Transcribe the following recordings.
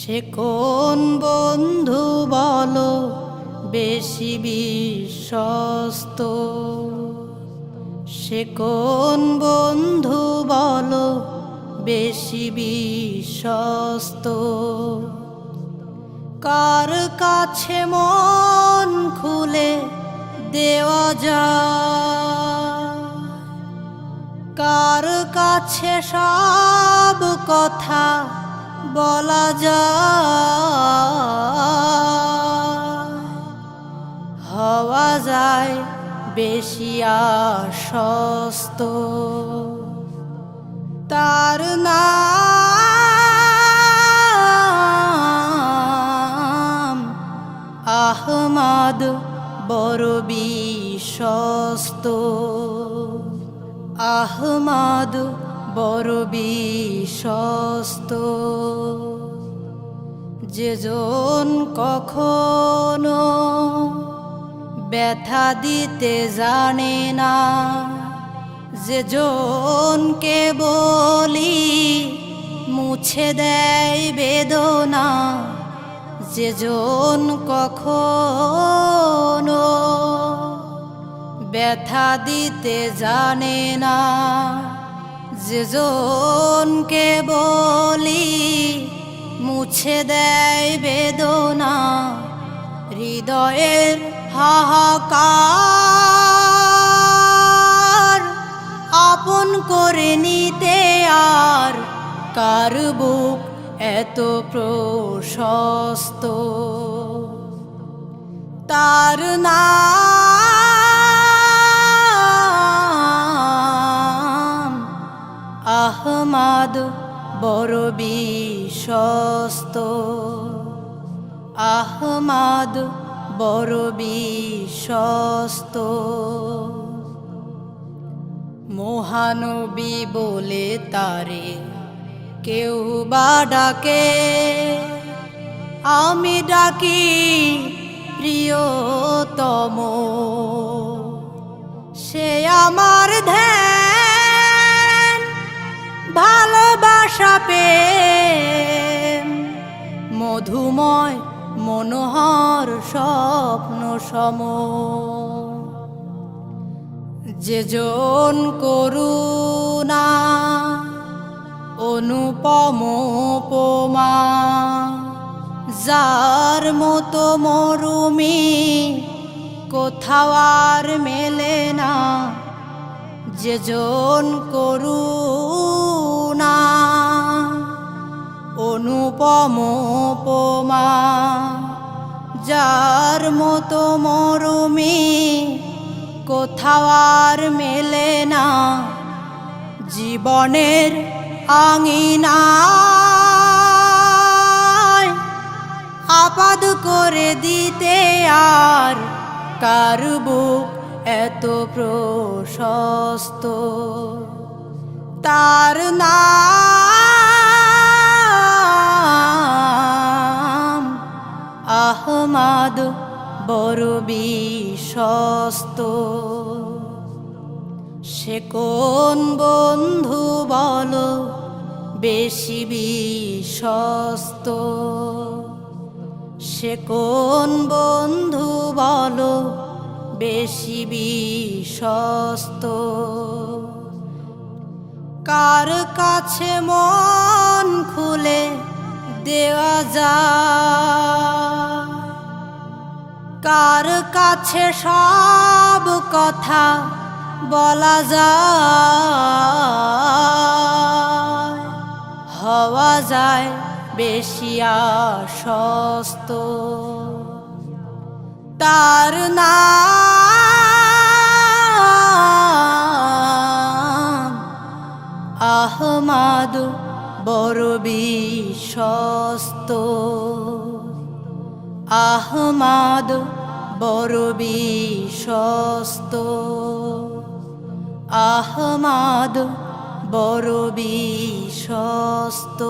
সে কোন বন্ধু বলো বেশি বিশ্বস্ত? সে কোন বন্ধু বলো বেশি বিশ্বস্ত? কার কাছে মন খুলে দেওয়া যায়, কার কাছে সব কথা বলা যায়, হওয়া যায় বেশি আশ্বস্ত। তার নাম আহমদ, বড় বিশ্বস্ত। আহমদ বড় বিশ্বস্ত। যেজন কখনো ব্যথা দিতে জানে না, যেজনকে বলি মুছে দেয় বেদনা, যেজন কখনো ব্যথা দিতে জানে না, যেজনকে বলি মুছে দেয় বেদনা, হৃদয়ের হাহাকার আপন করে নিতে আর কার বুক এত প্রশস্ত? তার নাম আহমদ, বড় বিশ্বস্ত। আহমদ বড় বিশ্বস্ত। মহানবী বলে তারে কেউ বা ডাকে, আমি ডাকি প্রিয়তম। সে আমার ধ্যান, ভালোবাসা প্রেম, মধুময় মনোহর স্বপ্ন সম। যেজন করুণা অনুপম উপমা, যার মতো মরুমি কোথাও আর মেলে না। যেজন করুণা অনুপম উপমা, যার মতো মরুমি কোথাও আর মেলে না। জীবনের আঙিনায় আপাদ করে দিতে আর কার বুক এত প্রশস্ত? তার নাম আহমদ, বড় বিশ্বস্ত। সে কোন বন্ধু বলো বেশি বিশ্বস্ত? সে কোন বন্ধু বলো বেশি বিশ্বস্ত? কার কাছে মন খুলে দেওয়া যায়, কার কাছে সব কথা বলা যায়, হওয়া যায় বেশি আশ্বস্ত। তার নাম আহমদ, বড় বিশ্বস্ত। আহমদ বড় বিশ্বস্ত। আহমদ বড় বিশ্বস্ত।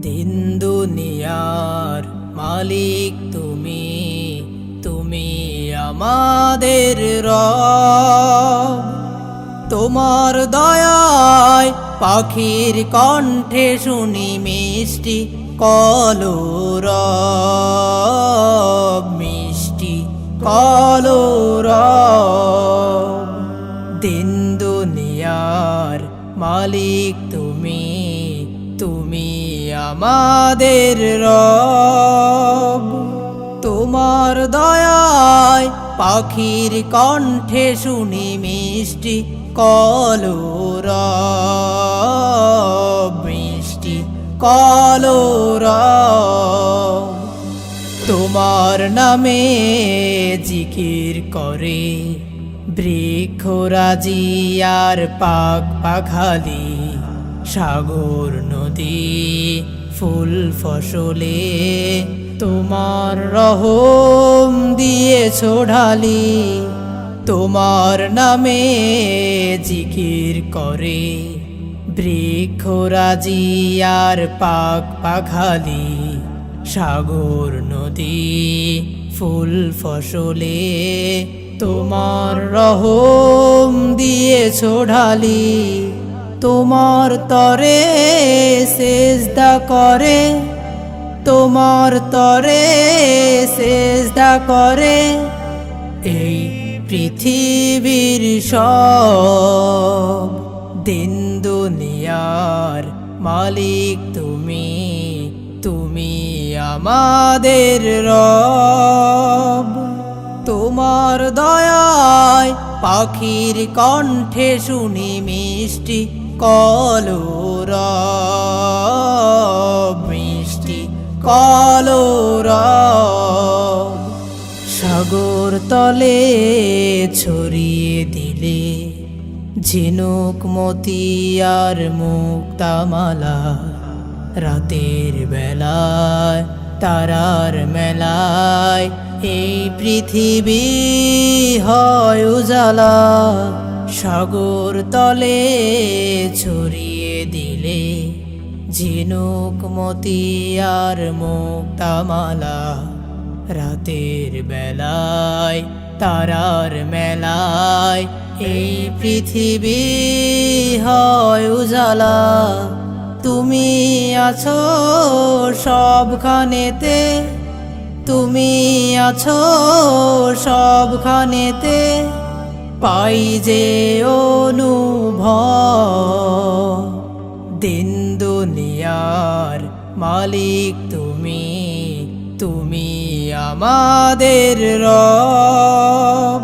দিন দুনিয়ার মালিক তুমি, তুমি আমাদের রব। তোমার দয়ায় পাখির কণ্ঠে শুনি মিষ্টি কলরব, মিষ্টি কলরব। দিন দুনিয়ার মালিক তুমি, তুমি আমাদের রব। তোমার দয়ায় পাখির কণ্ঠে শুনি মিষ্টি কলরব, মিষ্টি কলরব। তোমার নামে জিকির করে বৃক্ষরাজি আর পাক পাখালি, সাগর নদী ফুল ফসলে তোমার রহম দিয়েছ ঢালি। তোমার নামে জিকির করে বৃক্ষরাজি আর পাক পাখালি, সাগর নদী ফুল ফসলে তোমার রহম দিয়েছ ঢালি। তোমার তরে সেজদা করে, তোমার তরে সেজদা করে এই পৃথিবীর সব। দিন দুনিয়ার মালিক তুমি, তুমি আমাদের রব। তোমার দয়ায় পাখির কণ্ঠে শুনি মিষ্টি কলরব, মিষ্টি কলরব। সাগর তলে ছড়িয়ে দিলে ঝিনুক মতি আর মুক্তামালা, রাতের বেলায় তারার মেলায় এই পৃথিবী হয় উজালা। সাগর তলে ছড়িয়ে দিলে ঝিনুক মতি আর মুক্তামালা, রাতের বেলায় তারার মেলায় এই পৃথিবী হয় উজালা। তুমি আছো সবখানেতে, তুমি আছো সবখানেতে, পাই যে অনুভব। দিন দুনিয়ার মালিক তুমি, তুমি আমাদের রব।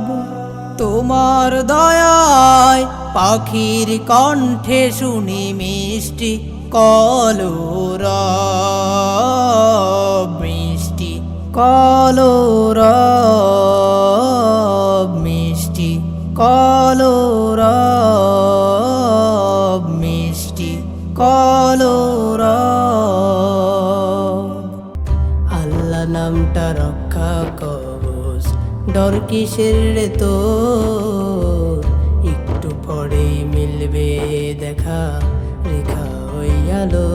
তোমার দয়ায় পাখির কণ্ঠে শুনি মিষ্টি কলরব, মিষ্টি কলরব, মিষ্টি কলরব, মিষ্টি কলরব। আল্লাহ নামটা রক্ষা কবচ, ডর কিসের রে তোর? একটু পরে মিলবে দেখা, রেখা হইয়ালো।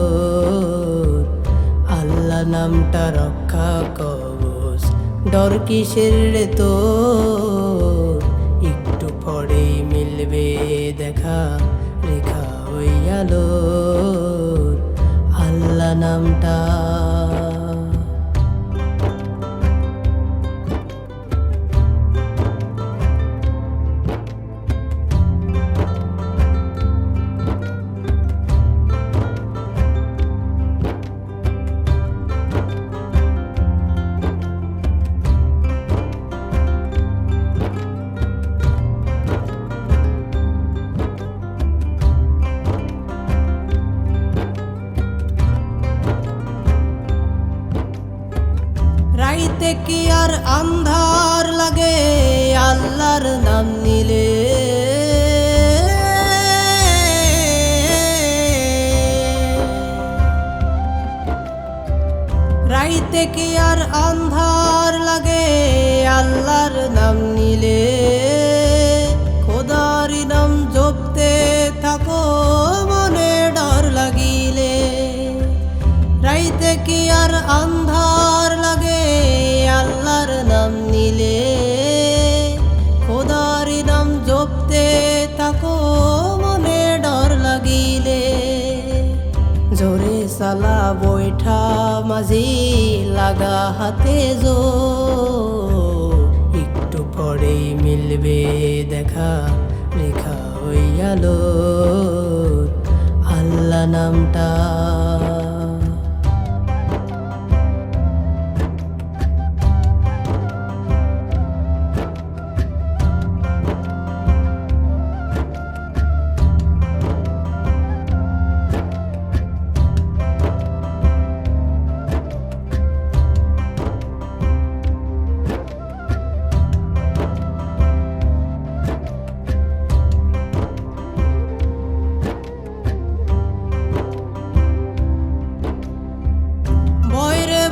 আল্লাহ নামটা রক্ষা কবচ, ডর কিসের রে তোর? একটু পরে মিলবে দেখা, রেখা হইয়ালো। আল্লাহ নামটা। রাইতে কি আর আন্ধার লাগে আল্লাহর নাম নিলে? রাইতে কি আর আন্ধার লাগে আল্লাহর নাম নিলে? খোদার নাম জপতে থাকো মনে ডর লাগিলে। রাইতে কি আর আন্ধার লাগে আল্লাহর নাম নিলে? খোদার নাম জপতে থাকো মনে ডর লাগিলে। মাঝি লাগা হাতে একটু পরেই মিলবে দেখা রেখা ওই আলো আল্লাহ নামটা।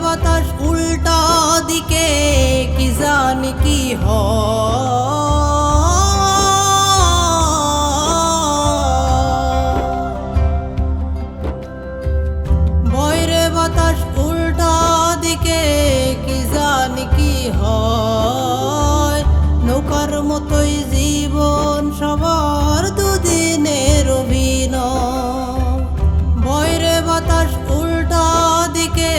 বাতাস উল্টা দিকে কি জানি কি বয়রে বাতাস উল্টা দিকে কি জানি কি হয়। নৌকার মতোই জীবন সবার দুদিনের অভিনয়। বয়রে বাতাস উল্টা দিকে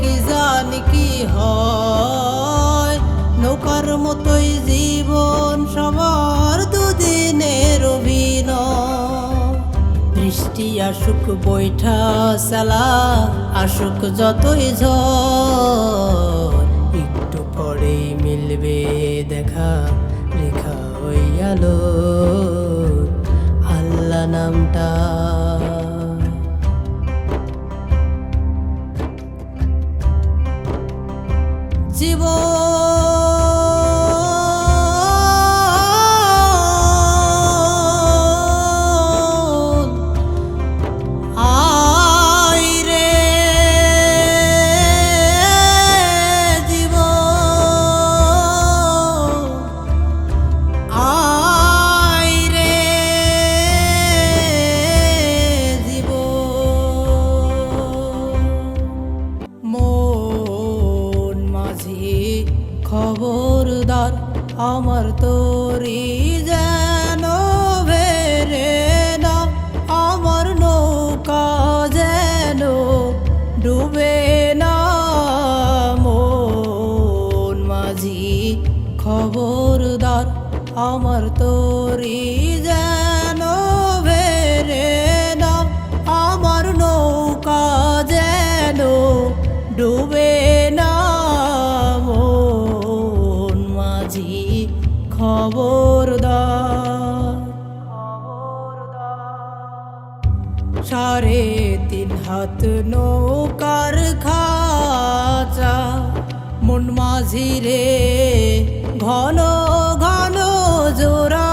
কি জানি কি হয়। নৌকার মতোই জীবন সবার দুদিনের অভিনয়। বৃষ্টি আসুক বৈঠা চালা আসুক যতই ঝড় একটু পরেই মিলবে দেখা রেখা ওই আলো আল্লাহ নামটা। জীবন আয় রে জীবন আয় রে জীবন। মন মাঝি খবরদার আমার তোরি যেন ভেরে না। আমার নৌকা যেন ডুবে না। মন মাঝি খবরদার আমার তোরি যেন ভেরে না। আমার নৌকা যেন ডুবে না। মন মাঝি খবরদার। 3.5 হাত নৌকার খাঁচা মন মাঝি রে ঘন ঘন জোড়া।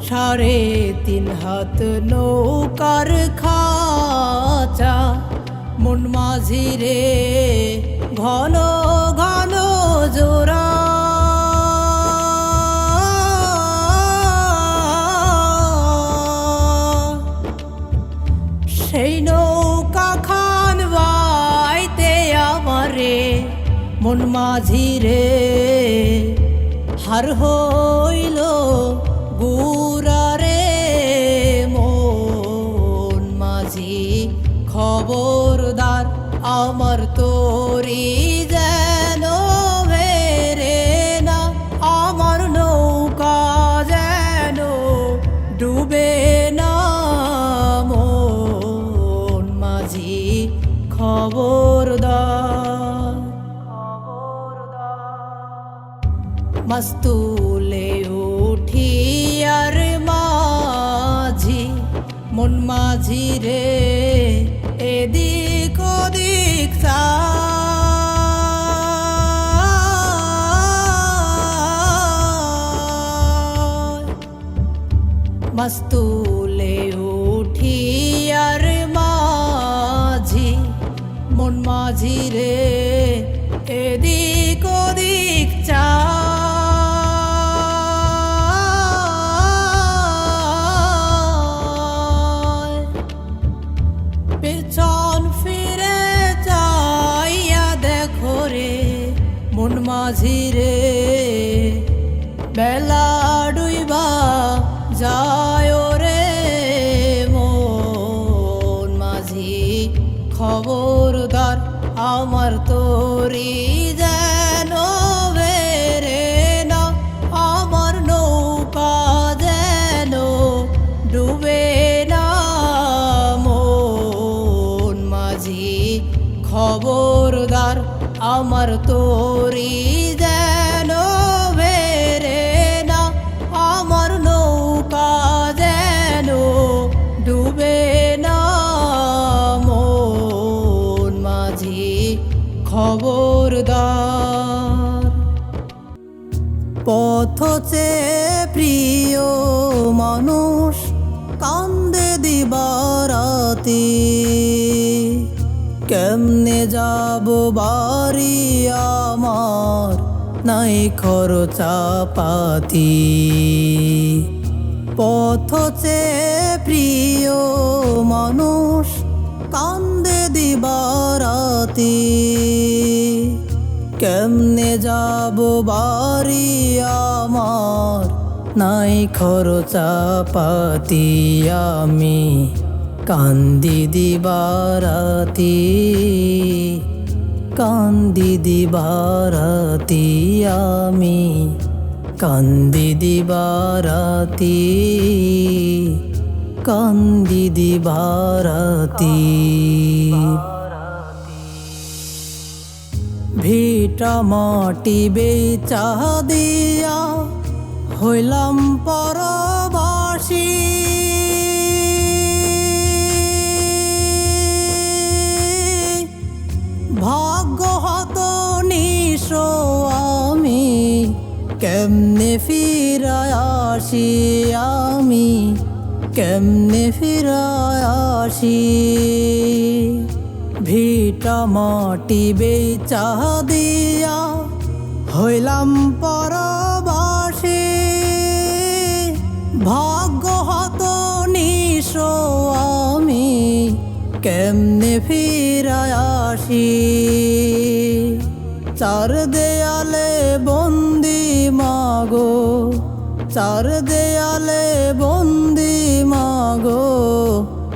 3.5 হাত নৌকার খাঁচা মন মাঝি রে ঘন ঘন জোড়া। সেই নৌকা খান বাইতে আমারে মন মাঝি রে হার হইল গুড়া রে। মন মাঝি খবরদার আমার তোরি যেন ভেরে না। আমার নৌকা যেন ডুবে না। মন মাঝি খবরদার। মাস্তুলে উঠি আর মাঝি মন মাঝি রে এদিক ওদিক মাস্তুলে উঠি আর মাঝি মন মাঝি রে এদিক ওদিক পেছন ফিরে চাইয়া দেখো রে মন মাঝি রে বেলা ডুইবা যায় রে মন মাঝি খবরদার আমার তোরি যেন বেরে না আমার নৌকা যেন ডুবে না মন মাঝি খবরদার আমার তোরি যেন বেরে না আমার নৌকা যেন ডুবে না মন মাঝি খবরদার। পথ চেয়ে প্রিয় মানুষ কান্দে দিবারাতি কেমনে যাব বাড়ি আমার নাই খরচাপাতি পথ চেয়ে প্রিয় মানুষ কান্দে দিবারাতি কেমনে যাব বাড়ি আমার নাই খরচাপাতি আমি কান্দি দিবারাতি কান্দি দিবারাতি আমি কান্দি দিবারাতি কান্দি দিবারাতি। ভিটা মাটি বেচা দিয়া হইলাম পরবাসী ভাগ্য হত নিঃস্ব আমি কেমনে ফিরায় আসি আমি কেমনে ফিরায় আসি ভিটা মাটি বেচা দিয়া হইলাম পরবাসী ভাগ্য হত নিঃস্ব আমি কেমনে ফিরায় আসি চার দেয়ালে বন্দি মাগো চার দেয়ালে বন্দি মাগো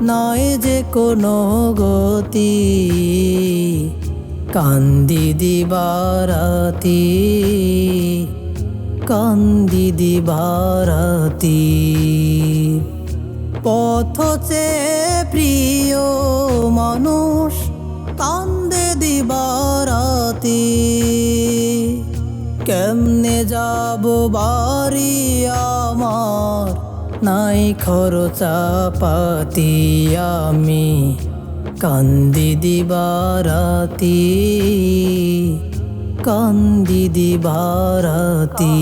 নাই যে কোনো গতি কান্দি দিবারাতি কান্দি দিবারাতি পথ চেয়ে প্রিয় মানুষ কান্দে দিবারাতি কেমনে যাব বাড়ি আমার নাই খরচাপাতি আমি কান্দি দিবারাতি কান্দি দিবারাতি।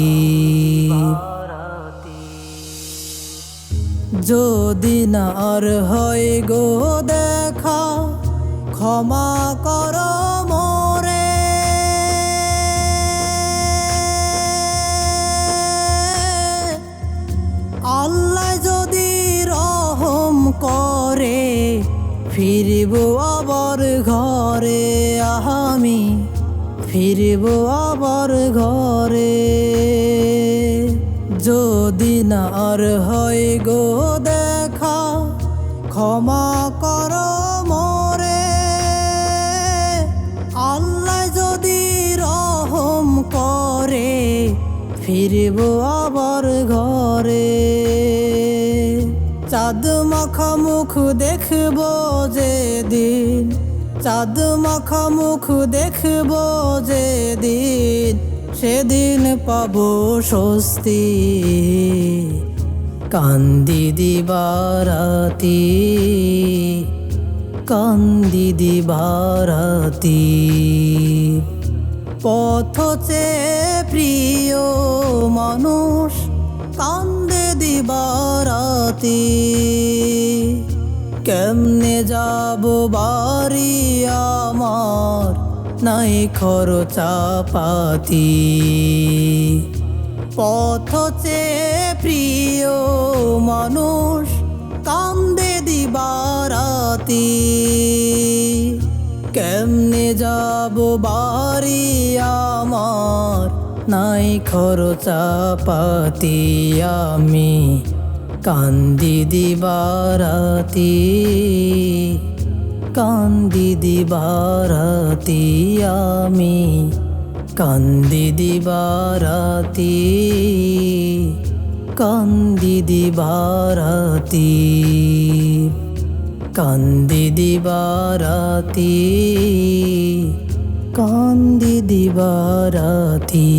যদি না আর হয় গো দেখা ক্ষমা কর মোরে আল্লাহ যদি রহম করে ফিরব আবার ঘরে আমি ফিরব আবার ঘরে যদি না আর হয় গো দেখা ক্ষমা কর মোরে আল্লাহ যদি রহম করে ফিরব আবার ঘরে চাঁদ মাখা মুখ দেখব যেদিন চাঁদ মাখা মুখ দেখব যেদিন সেদিন পাবো স্বস্তি কান্দি দিবারাতি কান্দি দিবারাতি পথ চেয়ে প্রিয় মানুষ কান্দে দিবারাতি কেমনে যাব বাড়ি আমার নাই খরচাপাতি পথ চেয়ে প্রিয় মানুষ কান্দে দিবারাতি কেমনে যাব বাড়ি আমার নাই খরচাপাতি আমি কান্দি দিবারাতি, কান্দি দিবারাতি আমি, কান্দি দিবারাতি, কান্দি দিবারাতি, কান্দি দিবারাতি, কান্দি দিবারাতি।